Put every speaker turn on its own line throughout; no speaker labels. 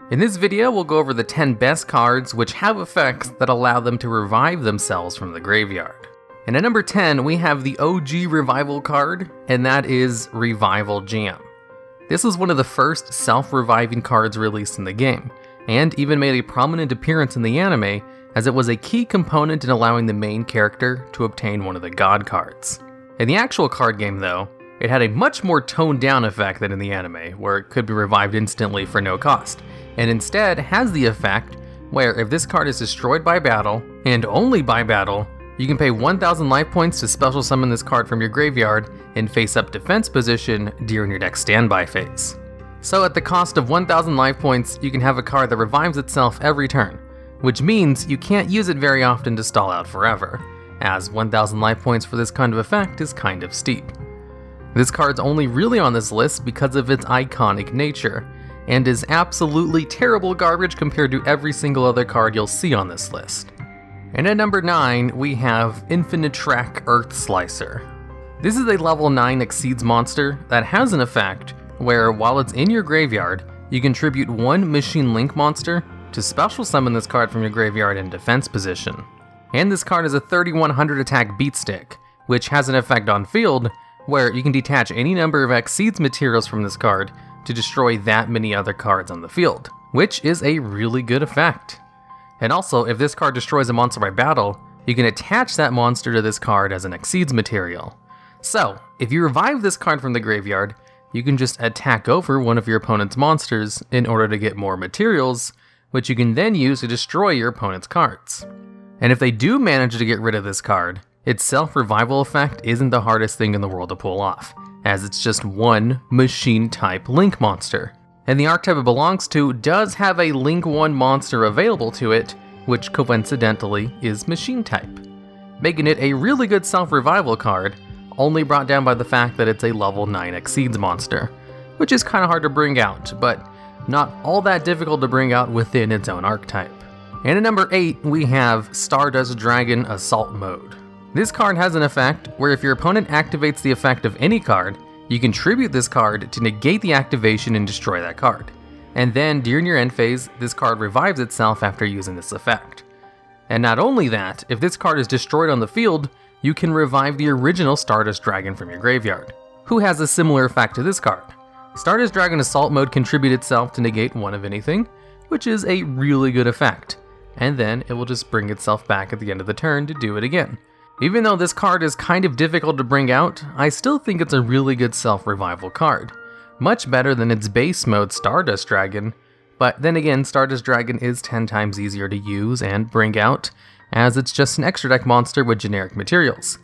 In this video, we'll go over the 10 best cards which have effects that allow them to revive themselves from the graveyard. And at number 10, we have the OG revival card, and that is Revival Jam. This was one of the first self-reviving cards released in the game, and even made a prominent appearance in the anime, as it was a key component in allowing the main character to obtain one of the god cards. In the actual card game though, it had a much more toned down effect than in the anime, where it could be revived instantly for no cost, and instead has the effect where if this card is destroyed by battle, and only by battle, you can pay 1000 life points to special summon this card from your graveyard in face-up defense position during your deck's standby phase. So at the cost of 1000 life points, you can have a card that revives itself every turn, which means you can't use it very often to stall out forever, as 1000 life points for this kind of effect is kind of steep. This card's only really on this list because of its iconic nature, and is absolutely terrible garbage compared to every single other card you'll see on this list. And at number 9, we have Infinitrack Earth Slicer. This is a level 9 Exceeds monster that has an effect where, while it's in your graveyard, you contribute 1 Machine Link monster to special summon this card from your graveyard in defense position. And this card is a 3100 attack beat stick, which has an effect on field where you can detach any number of Exceeds materials from this card to destroy that many other cards on the field, which is a really good effect. And also, if this card destroys a monster by battle, you can attach that monster to this card as an Exceeds material. So, if you revive this card from the graveyard, you can just attack over one of your opponent's monsters in order to get more materials, which you can then use to destroy your opponent's cards. And if they do manage to get rid of this card, its self-revival effect isn't the hardest thing in the world to pull off, as it's just 1 machine-type Link monster. And the archetype it belongs to does have a Link 1 monster available to it, which coincidentally is machine type, making it a really good self-revival card, only brought down by the fact that it's a level 9 Exceeds monster, which is kinda hard to bring out, but not all that difficult to bring out within its own archetype. And at number 8, we have Stardust Dragon Assault Mode. This card has an effect where if your opponent activates the effect of any card, you contribute this card to negate the activation and destroy that card. And then, during your end phase, this card revives itself after using this effect. And not only that, if this card is destroyed on the field, you can revive the original Stardust Dragon from your graveyard, who has a similar effect to this card. Stardust Dragon Assault Mode contributes itself to negate one of anything, which is a really good effect. And then it will just bring itself back at the end of the turn to do it again. Even though this card is kind of difficult to bring out, I still think it's a really good self-revival card. Much better than its base mode Stardust Dragon, but then again, Stardust Dragon is 10 times easier to use and bring out, as it's just an extra deck monster with generic materials.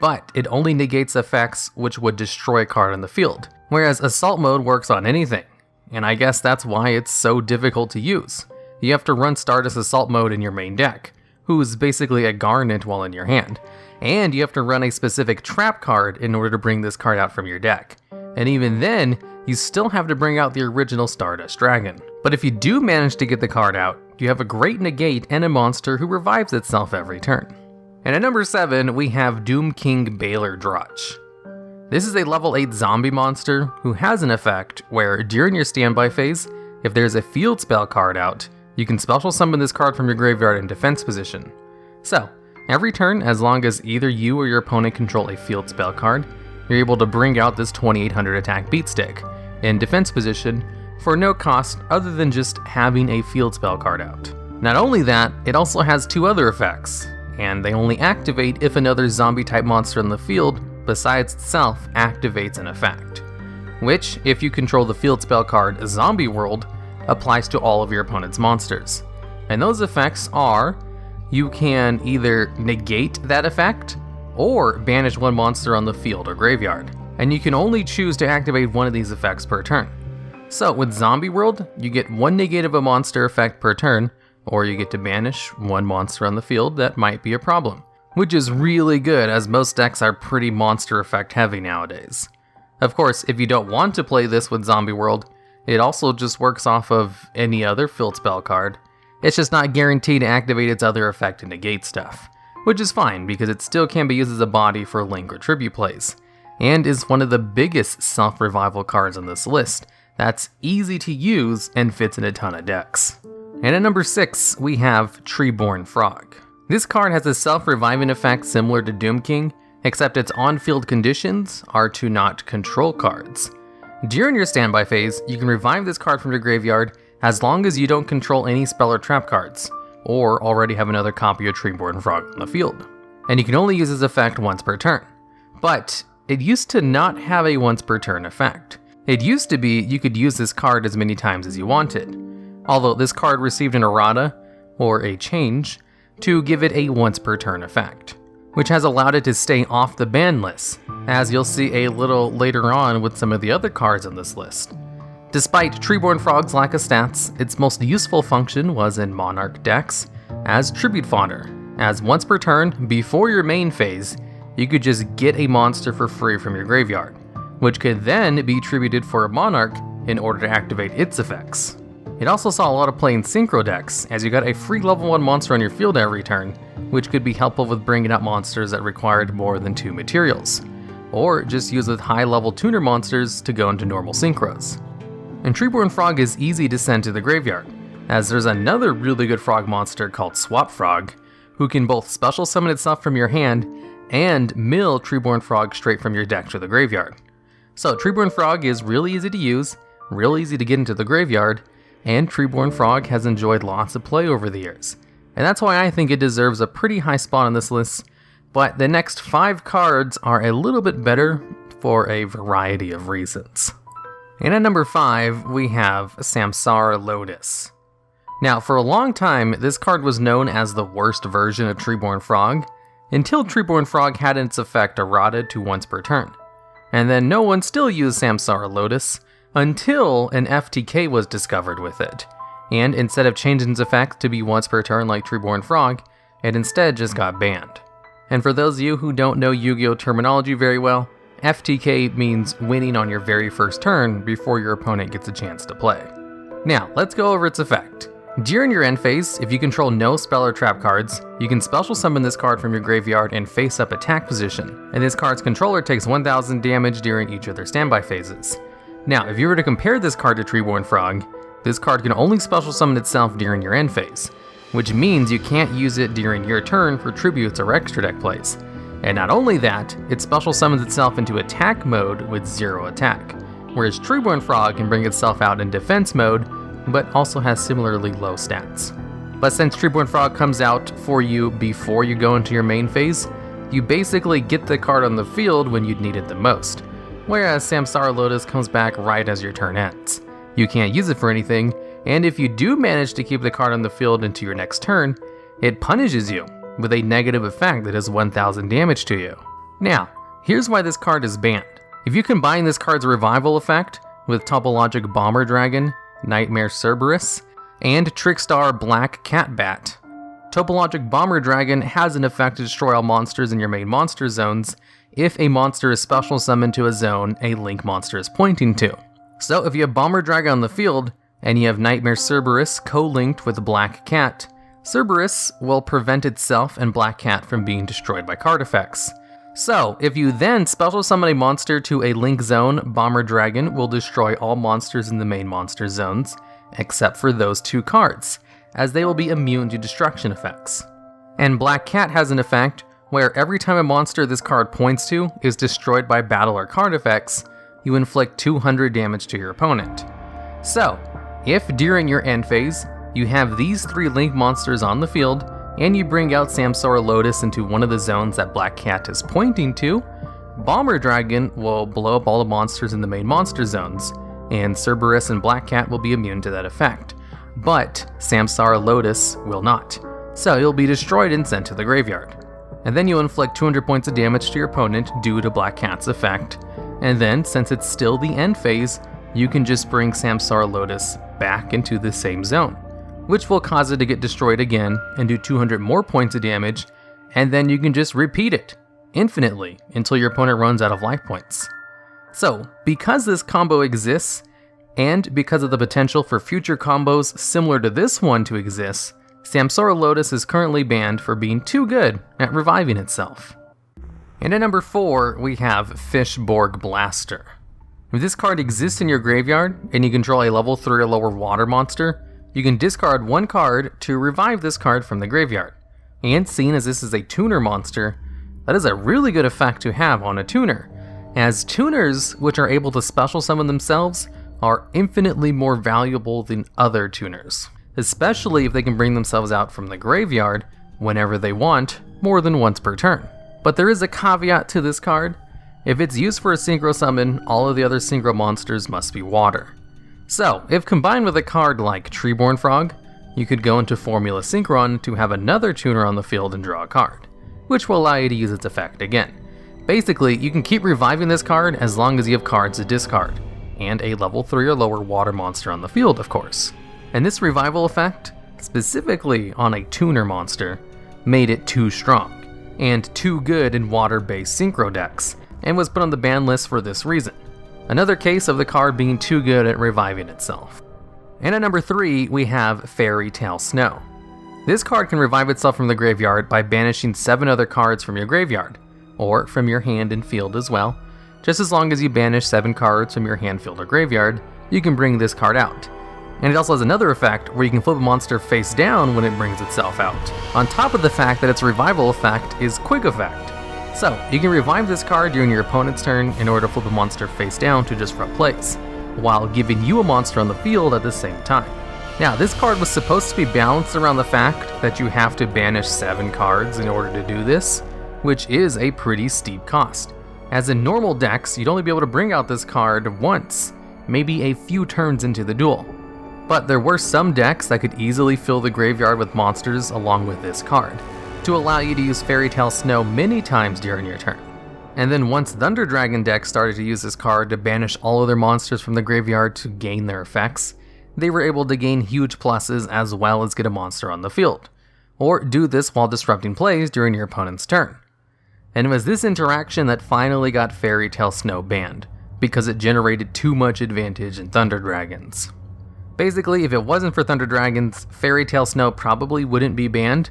But it only negates effects which would destroy a card on the field, whereas Assault Mode works on anything, and I guess that's why it's so difficult to use. You have to run Stardust Assault Mode in your main deck, who's basically a Garnet while in your hand, and you have to run a specific trap card in order to bring this card out from your deck. And even then, you still have to bring out the original Stardust Dragon. But if you do manage to get the card out, you have a great negate and a monster who revives itself every turn. And at number 7, we have DoomKing Balerdroch. This is a level 8 zombie monster who has an effect where during your standby phase, if there's a field spell card out, you can special summon this card from your graveyard in defense position. So, every turn, as long as either you or your opponent control a field spell card, you're able to bring out this 2800 attack beat stick in defense position for no cost other than just having a field spell card out. Not only that, it also has 2 other effects, and they only activate if another zombie type monster in the field besides itself activates an effect, which, if you control the field spell card Zombie World, applies to all of your opponent's monsters. And those effects are, you can either negate that effect, or banish 1 monster on the field or graveyard, and you can only choose to activate one of these effects per turn. So with Zombie World, you get 1 negate of a monster effect per turn, or you get to banish 1 monster on the field that might be a problem, which is really good as most decks are pretty monster effect heavy nowadays. Of course, if you don't want to play this with Zombie World, it also just works off of any other field spell card. It's just not guaranteed to activate its other effect and negate stuff, which is fine because it still can be used as a body for Link or Tribute plays, and is one of the biggest self-revival cards on this list, that's easy to use and fits in a ton of decks. And at number 6, we have Treeborn Frog. This card has a self-reviving effect similar to DoomKing, except its on-field conditions are to not control cards. During your standby phase, you can revive this card from your graveyard as long as you don't control any spell or trap cards, or already have another copy of Treeborn Frog on the field. And you can only use this effect once per turn. But it used to not have a once per turn effect. It used to be you could use this card as many times as you wanted, although this card received an errata, or a change, to give it a once per turn effect, which has allowed it to stay off the ban list, as you'll see a little later on with some of the other cards on this list. Despite Treeborn Frog's lack of stats, its most useful function was in Monarch decks as tribute fodder, as once per turn, before your main phase, you could just get a monster for free from your graveyard, which could then be tributed for a Monarch in order to activate its effects. It also saw a lot of play in Synchro decks, as you got a free level 1 monster on your field every turn, which could be helpful with bringing up monsters that required more than 2 materials, or just use with high level tuner monsters to go into normal Synchros. And Treeborn Frog is easy to send to the graveyard, as there's another really good frog monster called Swap Frog, who can both special summon itself from your hand and mill Treeborn Frog straight from your deck to the graveyard. So Treeborn Frog is really easy to use, real easy to get into the graveyard, and Treeborn Frog has enjoyed lots of play over the years. And that's why I think it deserves a pretty high spot on this list, but the next 5 cards are a little bit better for a variety of reasons. And at number 5, we have Samsara Lotus. Now, for a long time, this card was known as the worst version of Treeborn Frog, until Treeborn Frog had its effect errated to once per turn. And then no one still used Samsara Lotus, until an FTK was discovered with it, and instead of changing its effect to be once per turn like Treeborn Frog, it instead just got banned. And for those of you who don't know Yu-Gi-Oh terminology very well, FTK means winning on your very first turn before your opponent gets a chance to play. Now, let's go over its effect. During your end phase, if you control no spell or trap cards, you can special summon this card from your graveyard in face-up attack position, and this card's controller takes 1000 damage during each of their standby phases. Now, if you were to compare this card to Treeborn Frog, this card can only special summon itself during your end phase, which means you can't use it during your turn for tributes or extra deck plays. And not only that, it special summons itself into attack mode with 0 attack, whereas Treeborn Frog can bring itself out in defense mode, but also has similarly low stats. But since Treeborn Frog comes out for you before you go into your main phase, you basically get the card on the field when you'd need it the most, whereas Samsara Lotus comes back right as your turn ends. You can't use it for anything, and if you do manage to keep the card on the field into your next turn, it punishes you with a negative effect that does 1000 damage to you. Now, here's why this card is banned. If you combine this card's revival effect with Topologic Bomber Dragon, Nightmare Cerberus, and Trickstar Black Cat Bat, Topologic Bomber Dragon has an effect to destroy all monsters in your main monster zones if a monster is special summoned to a zone a link monster is pointing to. So if you have Bomber Dragon on the field, and you have Nightmare Cerberus co-linked with Black Cat, Cerberus will prevent itself and Black Cat from being destroyed by card effects. So, if you then special summon a monster to a link zone, Bomber Dragon will destroy all monsters in the main monster zones, except for those 2 cards, as they will be immune to destruction effects. And Black Cat has an effect where every time a monster this card points to is destroyed by battle or card effects, you inflict 200 damage to your opponent. So, if during your end phase, you have these 3 link monsters on the field, and you bring out Samsara Lotus into one of the zones that Black Cat is pointing to, Bomber Dragon will blow up all the monsters in the main monster zones, and Cerberus and Black Cat will be immune to that effect. But Samsara Lotus will not, so he'll be destroyed and sent to the graveyard. And then you'll inflict 200 points of damage to your opponent due to Black Cat's effect, and then, since it's still the end phase, you can just bring Samsara Lotus back into the same zone, which will cause it to get destroyed again and do 200 more points of damage, and then you can just repeat it infinitely until your opponent runs out of life points. So, because this combo exists, and because of the potential for future combos similar to this one to exist, Samsara Lotus is currently banned for being too good at reviving itself. And at number 4, we have Fishborg Blaster. If this card exists in your graveyard and you control a level 3 or lower water monster, you can discard one card to revive this card from the graveyard. And seeing as this is a tuner monster, that is a really good effect to have on a tuner, as tuners, which are able to special summon themselves, are infinitely more valuable than other tuners, especially if they can bring themselves out from the graveyard whenever they want, more than once per turn. But there is a caveat to this card. If it's used for a synchro summon, all of the other synchro monsters must be water. So, if combined with a card like Treeborn Frog, you could go into Formula Synchron to have another tuner on the field and draw a card, which will allow you to use its effect again. Basically, you can keep reviving this card as long as you have cards to discard, and a level 3 or lower water monster on the field, of course. And this revival effect, specifically on a tuner monster, made it too strong, and too good in water-based synchro decks, and was put on the ban list for this reason. Another case of the card being too good at reviving itself. And at number 3, we have Fairy Tale Snow. This card can revive itself from the graveyard by banishing 7 other cards from your graveyard, or from your hand and field as well. Just as long as you banish 7 cards from your hand, field, or graveyard, you can bring this card out. And it also has another effect where you can flip a monster face down when it brings itself out, on top of the fact that its revival effect is Quick Effect. So, you can revive this card during your opponent's turn in order to flip a monster face down to disrupt plays, while giving you a monster on the field at the same time. Now, this card was supposed to be balanced around the fact that you have to banish 7 cards in order to do this, which is a pretty steep cost. As in normal decks, you'd only be able to bring out this card once, maybe a few turns into the duel. But there were some decks that could easily fill the graveyard with monsters along with this card, to allow you to use Fairy Tale Snow many times during your turn. And then once Thunder Dragon decks started to use this card to banish all other monsters from the graveyard to gain their effects, they were able to gain huge pluses as well as get a monster on the field, or do this while disrupting plays during your opponent's turn. And it was this interaction that finally got Fairy Tale Snow banned, because it generated too much advantage in Thunder Dragons. Basically, if it wasn't for Thunder Dragons, Fairy Tale Snow probably wouldn't be banned,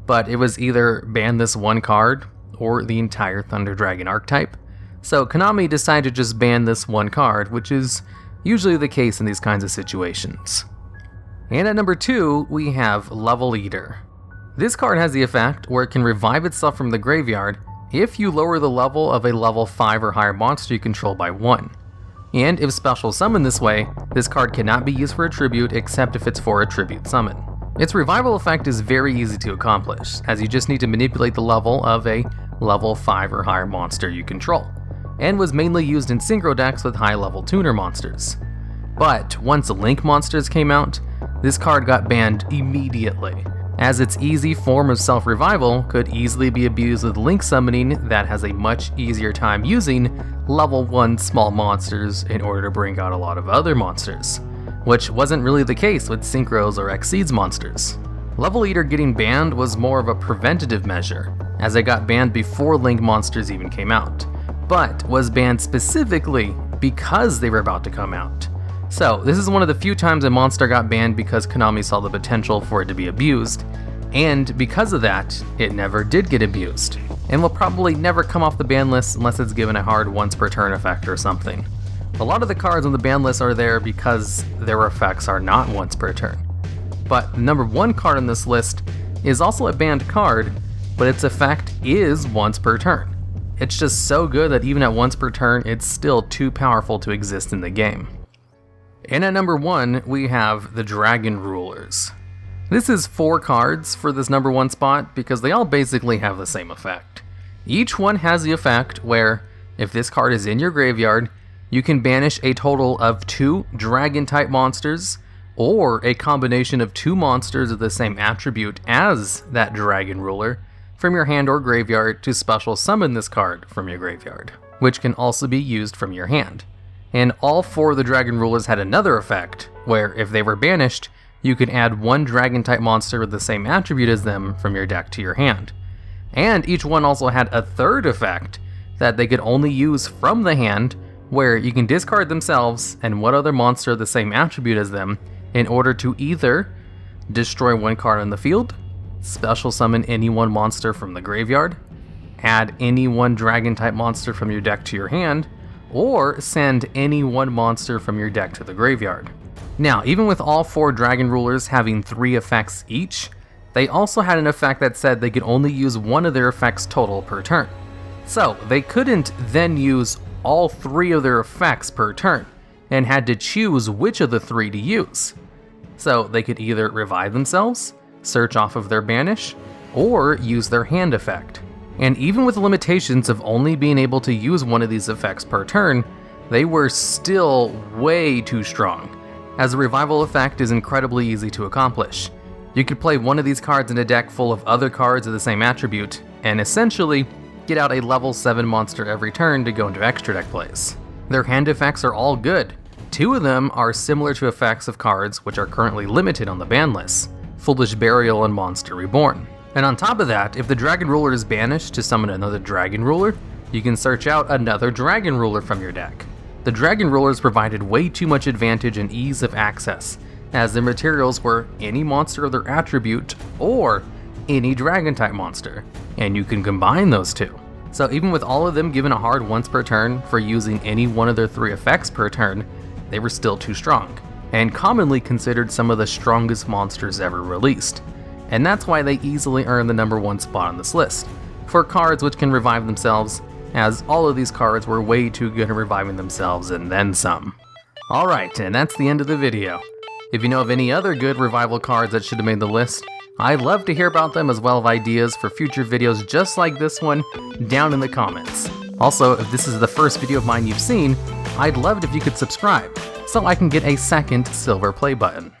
but it was either ban this one card or the entire Thunder Dragon archetype. So Konami decided to just ban this one card, which is usually the case in these kinds of situations. And at number 2, we have Level Eater. This card has the effect where it can revive itself from the graveyard if you lower the level of a level 5 or higher monster you control by 1. And if special summoned this way, this card cannot be used for a tribute except if it's for a tribute summon. Its revival effect is very easy to accomplish, as you just need to manipulate the level of a level 5 or higher monster you control, and was mainly used in synchro decks with high level tuner monsters. But once Link monsters came out, this card got banned immediately, as its easy form of self-revival could easily be abused with Link summoning that has a much easier time using level 1 small monsters in order to bring out a lot of other monsters, which wasn't really the case with Synchros or Exceeds monsters. Level Eater getting banned was more of a preventative measure, as it got banned before Link monsters even came out, but was banned specifically because they were about to come out. So this is one of the few times a monster got banned because Konami saw the potential for it to be abused, and because of that, it never did get abused, and will probably never come off the ban list unless it's given a hard once per turn effect or something. A lot of the cards on the ban list are there because their effects are not once per turn. But the number 1 card on this list is also a banned card, but its effect is once per turn. It's just so good that even at once per turn, it's still too powerful to exist in the game. And at number 1, we have the Dragon Rulers. This is 4 cards for this number 1 spot because they all basically have the same effect. Each one has the effect where, if this card is in your graveyard, you can banish a total of 2 dragon-type monsters, or a combination of 2 monsters of the same attribute as that Dragon Ruler, from your hand or graveyard to special summon this card from your graveyard, which can also be used from your hand. And all 4 of the Dragon Rulers had another effect, where if they were banished, you could add 1 dragon-type monster with the same attribute as them from your deck to your hand. And each one also had a third effect that they could only use from the hand, where you can discard themselves and what other monster of the same attribute as them in order to either destroy 1 card on the field, special summon any 1 monster from the graveyard, add any 1 dragon-type monster from your deck to your hand, or send any one monster from your deck to the graveyard. Now, even with all 4 Dragon Rulers having 3 effects each, they also had an effect that said they could only use one of their effects total per turn. So, they couldn't then use all 3 of their effects per turn, and had to choose which of the 3 to use. So, they could either revive themselves, search off of their banish, or use their hand effect. And even with the limitations of only being able to use one of these effects per turn, they were still way too strong, as a revival effect is incredibly easy to accomplish. You could play one of these cards in a deck full of other cards of the same attribute, and essentially get out a level 7 monster every turn to go into extra deck plays. Their hand effects are all good. 2 of them are similar to effects of cards which are currently limited on the ban list, Foolish Burial and Monster Reborn. And on top of that, if the Dragon Ruler is banished to summon another Dragon Ruler, you can search out another Dragon Ruler from your deck. The Dragon Rulers provided way too much advantage and ease of access, as their materials were any monster of their attribute or any Dragon-type monster, and you can combine those 2. So even with all of them given a hard once per turn for using any one of their 3 effects per turn, they were still too strong, and commonly considered some of the strongest monsters ever released. And that's why they easily earn the number 1 spot on this list, for cards which can revive themselves, as all of these cards were way too good at reviving themselves and then some. Alright, and that's the end of the video. If you know of any other good revival cards that should have made the list, I'd love to hear about them, as well as ideas for future videos just like this one down in the comments. Also, if this is the first video of mine you've seen, I'd love it if you could subscribe, so I can get a second silver play button.